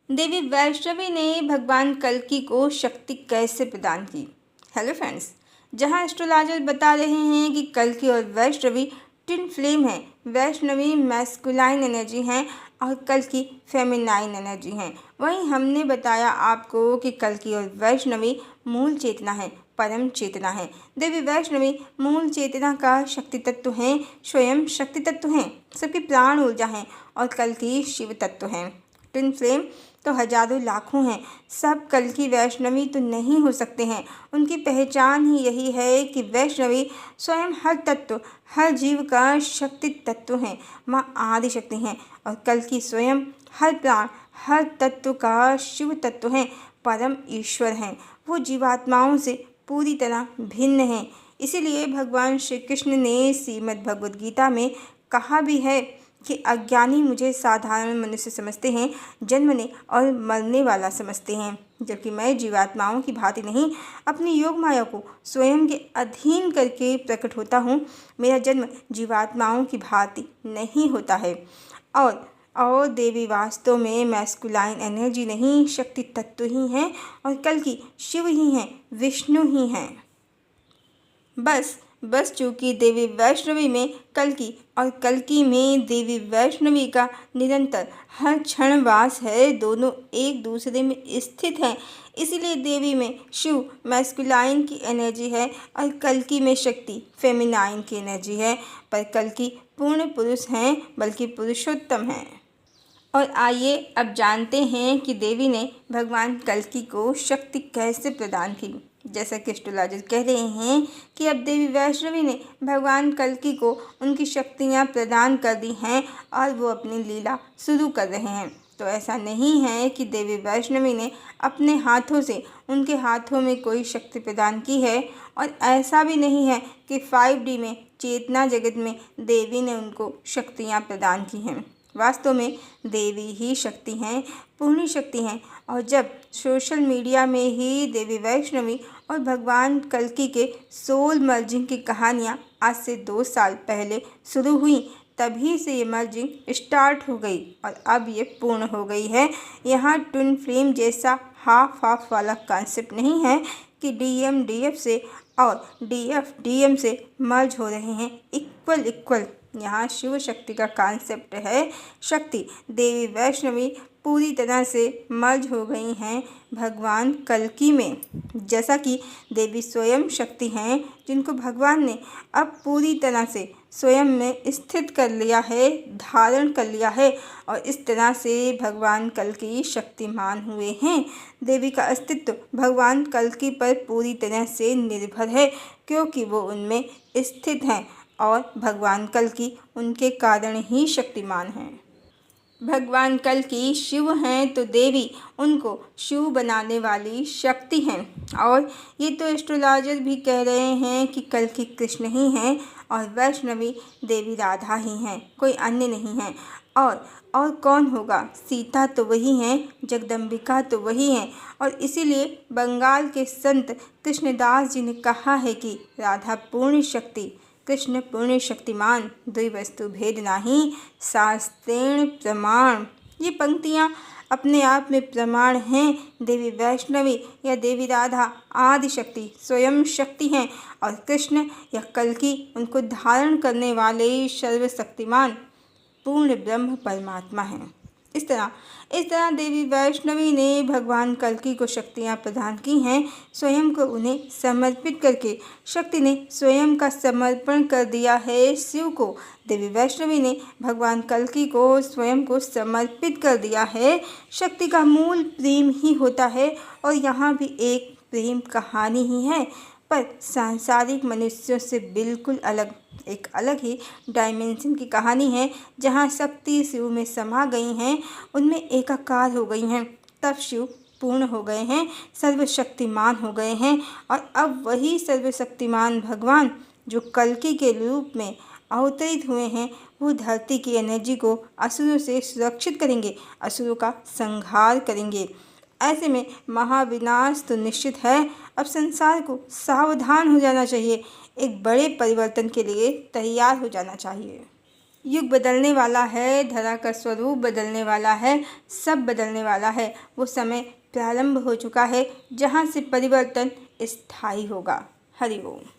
देवी वैष्णवी ने भगवान कल्कि को शक्ति कैसे प्रदान की। हेलो फ्रेंड्स, जहां एस्ट्रोलॉजर बता रहे हैं कि कल्कि और वैष्णवी ट्विन फ्लेम है। वैष्णवी मैस्कुलाइन एनर्जी हैं और कल्कि फेमिनाइन एनर्जी हैं। वहीं हमने बताया आपको कि कल्कि और वैष्णवी मूल चेतना है, परम चेतना है। देवी वैष्णवी मूल चेतना का शक्ति तत्व हैं, स्वयं शक्ति तत्व हैं, सबकी प्राण ऊर्जा हैं। और कल्कि शिव तत्व हैं। ट्विन फ्लेम तो हजारों लाखों हैं, सब कल्कि वैष्णवी तो नहीं हो सकते हैं। उनकी पहचान ही यही है कि वैष्णवी स्वयं हर तत्व, हर जीव का शक्ति तत्व हैं, माँ आदि शक्ति हैं। और कल्कि स्वयं हर प्राण, हर तत्व का शिव तत्व हैं, परम ईश्वर हैं। वो जीवात्माओं से पूरी तरह भिन्न हैं। इसीलिए भगवान श्री कृष्ण ने श्रीमद् भगवद गीता में कहा भी है कि अज्ञानी मुझे साधारण मनुष्य समझते हैं, जन्मने और मरने वाला समझते हैं, जबकि मैं जीवात्माओं की भांति नहीं, अपनी योग माया को स्वयं के अधीन करके प्रकट होता हूँ। मेरा जन्म जीवात्माओं की भांति नहीं होता है। और देवी वास्तव में मैस्कुलाइन एनर्जी नहीं, शक्ति तत्व ही हैं। और कल्कि शिव ही हैं, विष्णु ही हैं। बस चूंकि देवी वैष्णवी में कल्कि और कल्कि में देवी वैष्णवी का निरंतर हर क्षण वास है, दोनों एक दूसरे में स्थित हैं। इसीलिए देवी में शिव मैस्कुलाइन की एनर्जी है और कल्कि में शक्ति फेमिनाइन की एनर्जी है। पर कल्कि पूर्ण पुरुष हैं, बल्कि पुरुषोत्तम हैं। और आइए अब जानते हैं कि देवी ने भगवान कल्कि को शक्ति कैसे प्रदान की। जैसा कि एस्ट्रोलॉजर कह रहे हैं कि अब देवी वैष्णवी ने भगवान कल्कि को उनकी शक्तियां प्रदान कर दी हैं और वो अपनी लीला शुरू कर रहे हैं। तो ऐसा नहीं है कि देवी वैष्णवी ने अपने हाथों से उनके हाथों में कोई शक्ति प्रदान की है। और ऐसा भी नहीं है कि 5D में चेतना जगत में देवी ने उनको शक्तियाँ प्रदान की हैं। वास्तव में देवी ही शक्ति हैं, पूर्ण शक्ति हैं। और जब सोशल मीडिया में ही देवी वैष्णवी और भगवान कल्कि के सोल मर्जिंग की कहानियाँ आज से 2 साल पहले शुरू हुई, तभी से ये मर्जिंग स्टार्ट हो गई और अब ये पूर्ण हो गई है। यहाँ ट्विन फ्लेम जैसा हाफ हाफ वाला कॉन्सेप्ट नहीं है कि DM DF से और DF DM से मर्ज हो रहे हैं, इक्वल। यहाँ शिव शक्ति का कॉन्सेप्ट है। शक्ति देवी वैष्णवी पूरी तरह से मर्ज हो गई हैं भगवान कल्कि में। जैसा कि देवी स्वयं शक्ति हैं, जिनको भगवान ने अब पूरी तरह से स्वयं में स्थित कर लिया है, धारण कर लिया है। और इस तरह से भगवान कल्कि शक्तिमान हुए हैं। देवी का अस्तित्व भगवान कल्कि पर पूरी तरह से निर्भर है, क्योंकि वो उनमें स्थित हैं और भगवान कल्कि उनके कारण ही शक्तिमान हैं। भगवान कल्कि शिव हैं तो देवी उनको शिव बनाने वाली शक्ति हैं। और ये तो एस्ट्रोलॉजर भी कह रहे हैं कि कल्कि कृष्ण ही हैं और वैष्णवी देवी राधा ही हैं, कोई अन्य नहीं है। और कौन होगा? सीता तो वही हैं, जगदम्बिका तो वही हैं। और इसीलिए बंगाल के संत कृष्णदास जी ने कहा है कि राधा पूर्ण शक्ति, कृष्ण पूर्ण शक्तिमान, द्वैवस्तु भेद नाही, शास्त्रेण प्रमाण। ये पंक्तियाँ अपने आप में प्रमाण हैं। देवी वैष्णवी या देवी राधा आदि शक्ति स्वयं शक्ति हैं और कृष्ण या कल्कि उनको धारण करने वाले सर्वशक्तिमान पूर्ण ब्रह्म परमात्मा हैं। इस तरह देवी वैष्णवी ने भगवान कल्कि को शक्तियाँ प्रदान की हैं, स्वयं को उन्हें समर्पित करके। शक्ति ने स्वयं का समर्पण कर दिया है शिव को। देवी वैष्णवी ने भगवान कल्कि को स्वयं को समर्पित कर दिया है। शक्ति का मूल प्रेम ही होता है और यहाँ भी एक प्रेम कहानी ही है, पर सांसारिक मनुष्यों से बिल्कुल अलग, एक अलग ही डायमेंशन की कहानी है। जहाँ शक्ति शिव में समा गई हैं, उनमें एकाकार हो गई हैं, तब शिव पूर्ण हो गए हैं, सर्वशक्तिमान हो गए हैं। और अब वही सर्वशक्तिमान भगवान जो कल्कि के रूप में अवतरित हुए हैं, वो धरती की एनर्जी को असुरों से सुरक्षित करेंगे, असुरों का संहार करेंगे। ऐसे में महाविनाश तो निश्चित है। अब संसार को सावधान हो जाना चाहिए, एक बड़े परिवर्तन के लिए तैयार हो जाना चाहिए। युग बदलने वाला है, धरा का स्वरूप बदलने वाला है, सब बदलने वाला है। वो समय प्रारंभ हो चुका है जहाँ से परिवर्तन स्थायी होगा। हरि ओम।